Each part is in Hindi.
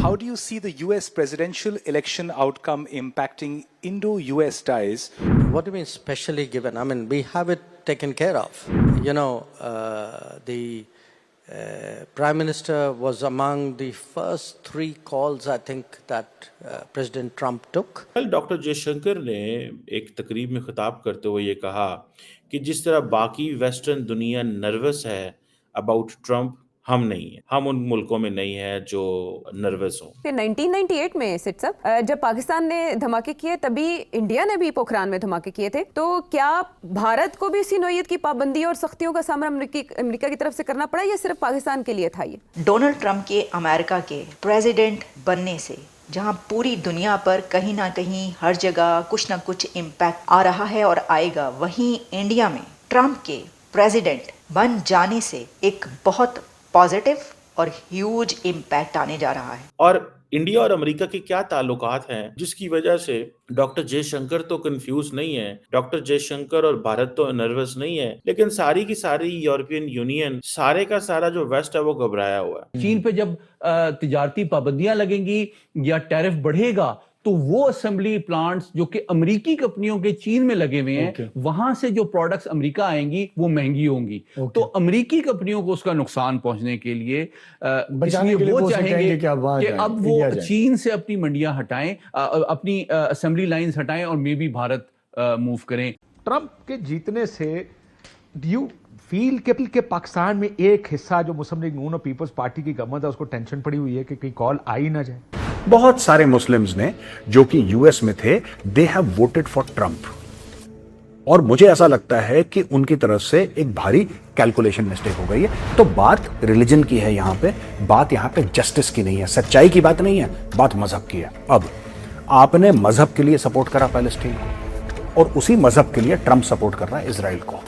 how do you see the US presidential election outcome impacting Indo-US ties? What do you mean specially given? I mean, we have it taken care of. You know, the Prime Minister was among the first 3 calls, I think, that President Trump took. कल डॉक्टर जयशंकर ने एक तकरीब में खिताब करते हुए ये कहा कि जिस तरह बाकी वेस्टर्न दुनिया नर्वस है अबाउट ट्रम्प, हम नहीं है, हम उन मुल्कों में नहीं है जो नर्वस हों। फिर 1998 में सिट साहब, जब पाकिस्तान ने धमाके किए तभी इंडिया ने भी पोखरान में धमाके किए थे, तो क्या भारत को भी इसी नौयत की पाबंदी और सख्तियों का सामना अमेरिका की तरफ से करना पड़ा या सिर्फ पाकिस्तान के लिए था? ये डोनाल्ड ट्रंप के अमेरिका के प्रेसिडेंट बनने से जहां पूरी दुनिया पर कहीं ना कहीं हर जगह कुछ ना कुछ इम्पैक्ट आ रहा है और आएगा, वहीं इंडिया में ट्रंप के प्रेसिडेंट बन जाने से एक बहुत पॉजिटिव और ह्यूज इम्पैक्ट आने जा रहा है। और इंडिया और अमेरिका के क्या ताल्लुकात हैं जिसकी वजह से डॉक्टर जयशंकर तो कंफ्यूज नहीं है, डॉक्टर जयशंकर और भारत तो नर्वस नहीं है, लेकिन सारी की सारी यूरोपियन यूनियन, सारे का सारा जो वेस्ट है वो घबराया हुआ है। चीन पे जब तिजारती पाबंदियां लगेंगी या टैरिफ बढ़ेगा तो वो असेंबली प्लांट्स जो कि अमेरिकी कंपनियों के चीन में लगे हुए हैं, वहां से जो प्रोडक्ट्स अमेरिका आएंगी वो महंगी होंगी। तो अमेरिकी कंपनियों को उसका नुकसान पहुंचने के लिए इसलिए वो चाहेंगे कि अब वो चीन से अपनी मंडियां हटाएं, अपनी असेंबली लाइंस हटाएं और मे बी भारत मूव करें। ट्रंप के जीतने से डू यू फील के पाकिस्तान में एक हिस्सा जो मुस्लिम लीग नून और पीपल्स पार्टी की गवर्नमेंट है उसको टेंशन पड़ी हुई है कि कहीं कॉल आई ना जाए? बहुत सारे मुस्लिम्स ने जो कि यूएस में थे, they have voted for Trump, और मुझे ऐसा लगता है कि उनकी तरफ से एक भारी कैलकुलेशन मिस्टेक हो गई है। तो बात रिलीजन की है यहां पे, बात यहां पे जस्टिस की नहीं है, सच्चाई की बात नहीं है, बात मजहब की है। अब आपने मजहब के लिए सपोर्ट करा पैलेस्टीन को, और उसी मजहब के लिए ट्रंप सपोर्ट कर रहा है इजराइल को।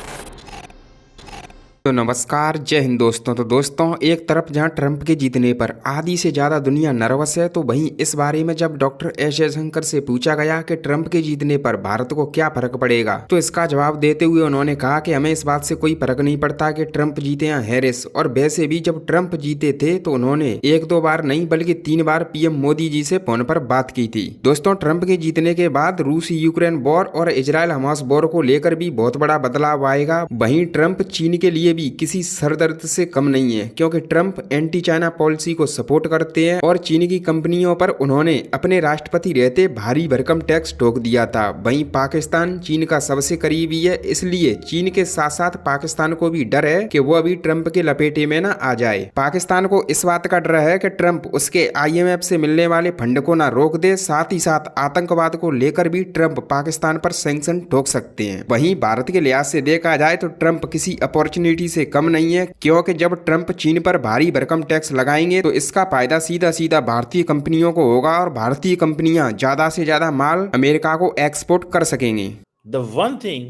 तो नमस्कार, जय हिंद दोस्तों। तो दोस्तों, एक तरफ जहां ट्रंप के जीतने पर आधी से ज़्यादा दुनिया नर्वस है, तो वहीं इस बारे में जब डॉक्टर एस जयशंकर से पूछा गया कि ट्रंप के जीतने पर भारत को क्या फर्क पड़ेगा, तो इसका जवाब देते हुए उन्होंने कहा कि हमें इस बात से कोई फर्क नहीं पड़ता कि ट्रंप जीते या हैरिस। और वैसे भी जब ट्रंप जीते थे तो उन्होंने 1-2 बार नहीं बल्कि 3 बार पीएम मोदी जी से फोन पर बात की थी। दोस्तों, ट्रंप के जीतने के बाद रूस यूक्रेन वॉर और इजराइल हमास वॉर को लेकर भी बहुत बड़ा बदलाव आएगा। वहीं ट्रंप चीन के लिए भी किसी सरदर्द से कम नहीं है, क्योंकि ट्रंप एंटी चाइना पॉलिसी को सपोर्ट करते हैं और चीन की कंपनियों पर उन्होंने अपने राष्ट्रपति रहते भारी भरकम टैक्स ठोक दिया था। वहीं पाकिस्तान चीन का सबसे करीबी है, इसलिए चीन के साथ साथ पाकिस्तान को भी डर है कि वो अभी ट्रंप के लपेटे में ना आ जाए। पाकिस्तान को इस बात का डर है कि ट्रंप उसके IMF से मिलने वाले फंड को ना रोक दे, साथ ही साथ आतंकवाद को लेकर भी ट्रंप पाकिस्तान पर सैंक्शन ठोक सकते हैं। वहीं भारत के लिहाज से देखा जाए तो ट्रंप किसी अपॉर्चुनिटी से कम नहीं है, क्योंकि जब ट्रंप चीन पर भारी भरकम टैक्स लगाएंगे तो इसका फायदा सीधा सीधा भारतीय कंपनियों को होगा और भारतीय कंपनियां ज्यादा से ज्यादा माल अमेरिका को एक्सपोर्ट कर सकेंगी। The one thing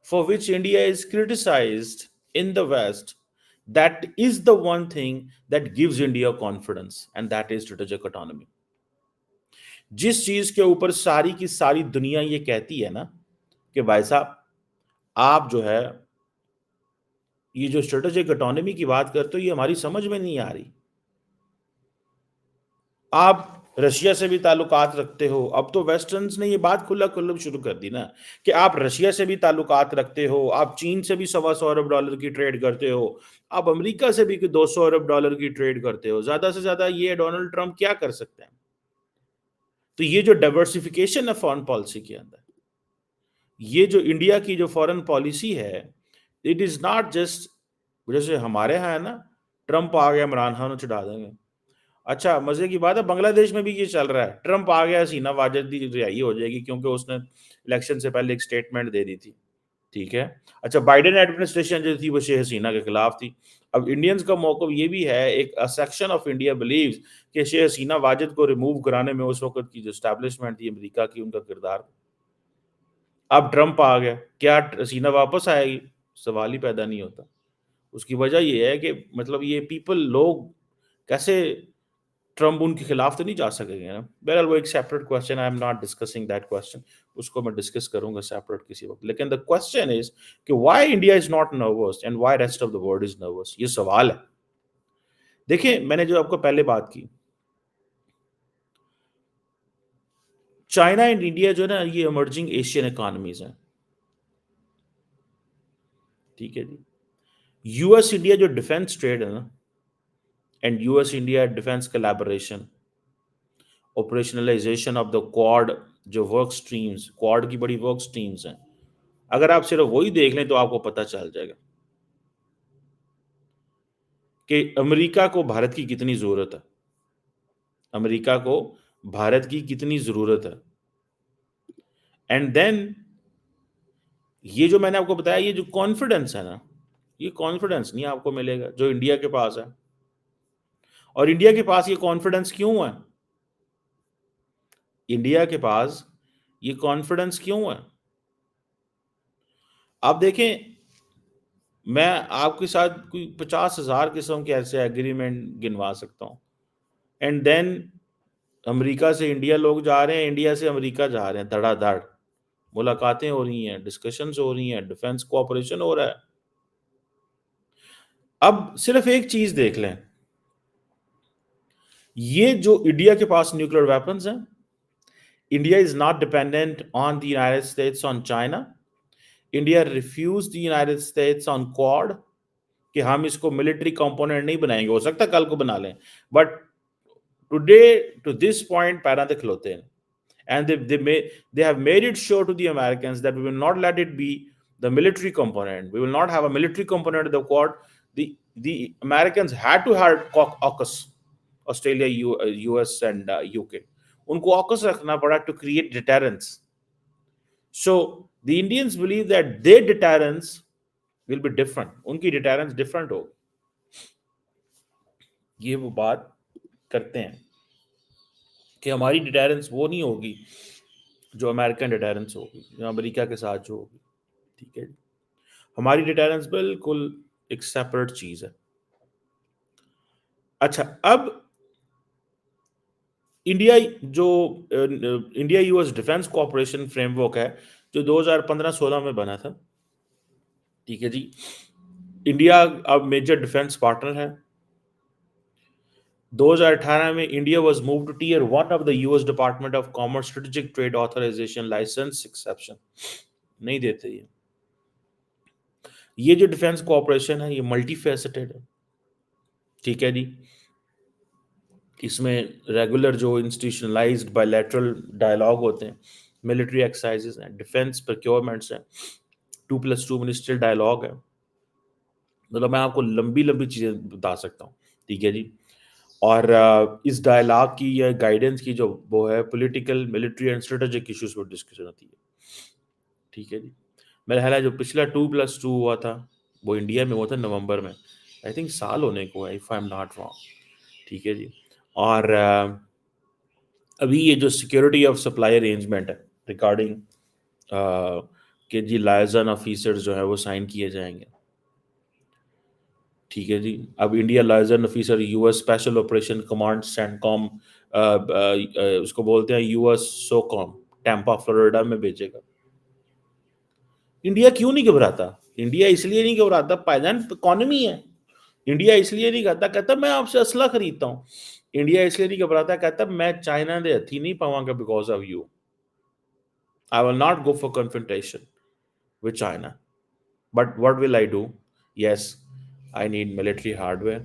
for which India is criticized in the West, that is the one thing that gives India confidence, and that is strategic autonomy. जिस चीज के ऊपर सारी की सारी दुनिया ये कहती है ना कि भाई साहब आप जो है ये जो स्ट्रेटेजिक ऑटोनॉमी की बात करते हो ये हमारी समझ में नहीं आ रही। आप रशिया से भी ताल्लुकात रखते हो, अब तो वेस्टर्न्स ने ये बात खुला खुल्ला शुरू कर दी ना कि आप रशिया से भी ताल्लुकात रखते हो, आप चीन से भी $125 अरब की ट्रेड करते हो, आप अमेरिका से भी $200 अरब की ट्रेड करते हो। ज्यादा से ज्यादा ये डोनाल्ड ट्रंप क्या कर सकते हैं? तो ये जो डाइवर्सिफिकेशन है फॉरेन पॉलिसी के अंदर, ये जो इंडिया की जो फॉरेन पॉलिसी है, इट इज नॉट जस्ट जैसे हमारे यहाँ है ना, ट्रंप आ गया इमरान खान को चढ़ा देंगे। अच्छा, मजे की बात है बांग्लादेश में भी ये चल रहा है, ट्रंप आ गया हसीना वाजिद की रिहाई हो जाएगी क्योंकि उसने इलेक्शन से पहले एक स्टेटमेंट दे दी थी। ठीक है, अच्छा, बाइडेन एडमिनिस्ट्रेशन जो थी वो शेख हसीना के खिलाफ थी। अब इंडियंस का मौक़िफ़ ये भी है, एक सेक्शन ऑफ इंडिया बिलीव्स कि शेख हसीना वाजिद को रिमूव कराने में उस वक्त की जो एस्टैब्लिशमेंट थी अमेरिका की, उनका किरदार। अब ट्रंप आ गया, क्या हसीना वापस आएगी? सवाल ही पैदा नहीं होता। उसकी वजह ये है कि मतलब ये पीपल, लोग कैसे ट्रंप उनके खिलाफ तो नहीं जा सकेंगे ना। बहरहाल वो एक separate question, I am not discussing that question, उसको मैं डिस्कस करूंगा सेपरेट किसी वक्त। लेकिन द क्वेश्चन इज कि why India is not nervous and why rest of the world is nervous, ये सवाल है। देखिए, मैंने जो आपको पहले बात की चाइना एंड इंडिया जो है ना, ये इमर्जिंग एशियन इकोनॉमीज हैं, ठीक है जी। यूएस इंडिया जो डिफेंस ट्रेड है ना, and US India defence collaboration, operationalisation of the quad, जो वर्क स्ट्रीम्स, क्वाड की बड़ी वर्क स्ट्रीम्स हैं, अगर आप सिर्फ वही देख लें तो आपको पता चल जाएगा कि अमेरिका को भारत की कितनी जरूरत है, अमेरिका को भारत की कितनी जरूरत है। एंड देन ये जो मैंने आपको बताया, ये जो कॉन्फिडेंस है ना, ये कॉन्फिडेंस नहीं आपको मिलेगा जो इंडिया के पास है। और इंडिया के पास ये कॉन्फिडेंस क्यों है? इंडिया के पास ये कॉन्फिडेंस क्यों है? आप देखें, मैं आपके साथ कोई 50,000 किस्म के ऐसे एग्रीमेंट गिनवा सकता हूं, एंड देन अमेरिका से इंडिया लोग जा रहे हैं, इंडिया से अमेरिका जा रहे हैं, धड़ाधड़ मुलाकातें हो रही हैं, डिस्कशंस हो रही हैं, डिफेंस कोऑपरेशन हो रहा है। अब सिर्फ एक चीज देख लें, ये जो इंडिया के पास न्यूक्लियर वेपन्स हैं, India is not dependent on the United States, on China. India refuse the United States on Quad कि हम इसको मिलिट्री कंपोनेंट नहीं बनाएंगे, हो सकता है कल को बना लें, but today to this point पैरा दे खलोते हैं। And they have made it sure to the Americans that we will not let it be the military component. We will not have a military component of the Quad. The Americans had to have AUKUS, Australia, US, and UK. उनको AUKUS रखना पड़ा to create deterrence. So the Indians believe that their deterrence will be different. उनकी deterrence different होगी। ये वो बात करते हैं कि हमारी डिटेरेंस वो नहीं होगी जो अमेरिकन डिटेरेंस होगी, जो अमेरिका के साथ जो होगी, ठीक है। हमारी डिटेरेंस बिल्कुल एक सेपरेट चीज है। अच्छा, अब इंडिया जो India US defence cooperation framework है जो 2015-16 में बना था, ठीक है जी। इंडिया अब मेजर डिफेंस पार्टनर है। 2018 में India was moved to tier 1 of the US Department of Commerce strategic trade authorisation licence exception नहीं देते ये जो डिफेंस कोऑपरेशन है ये मल्टी फेसेटेड है, ठीक है जी। इसमें रेगुलर जो इंस्टीट्यूशनलाइज्ड बायलैटरल डायलॉग होते हैं, मिलिट्री एक्सरसाइजेस हैं, डिफेंस प्रोक्योरमेंट्स हैं, 2+2 मिनिस्ट्रियल डायलॉग है। मतलब मैं आपको लंबी लंबी चीजें बता सकता हूँ, ठीक है जी। और इस डायलॉग की या गाइडेंस की जो वो है, political, military and strategic issues पर डिस्कशन होती है, ठीक है जी। मेरा ख्याल है जो पिछला 2+2 हुआ था वो इंडिया में हुआ था नवंबर में, आई थिंक साल होने को है, if I am not wrong, ठीक है जी। और अभी ये जो सिक्योरिटी ऑफ सप्लाई अरेंजमेंट है रिगार्डिंग के जी लाइजन ऑफिसर्स जो है वो साइन किए जाएंगे, ठीक है जी। अब India liaison officer US special operation command CENTCOM, उसको बोलते हैं यूएस सोकॉम, टैंपा फ्लोरिडा में भेजेगा। इंडिया क्यों नहीं घबराता? इंडिया इसलिए नहीं घबराता, पायदान इकोनॉमी है। इंडिया इसलिए नहीं कहता, कहता मैं आपसे असला खरीदता हूँ। इंडिया इसलिए नहीं घबराता, कहता मैं चाइना दे हथी नहीं पावांगा because of you. I will not go for confrontation with China, but what will I do? Yes, I need military hardware,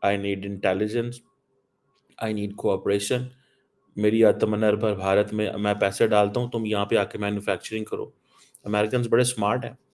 I need intelligence, I need cooperation. मेरी आत्मनिर्भर भारत में मैं पैसे डालता हूँ, तुम यहाँ पे आके मैन्युफैक्चरिंग करो। अमेरिकन बड़े स्मार्ट हैं,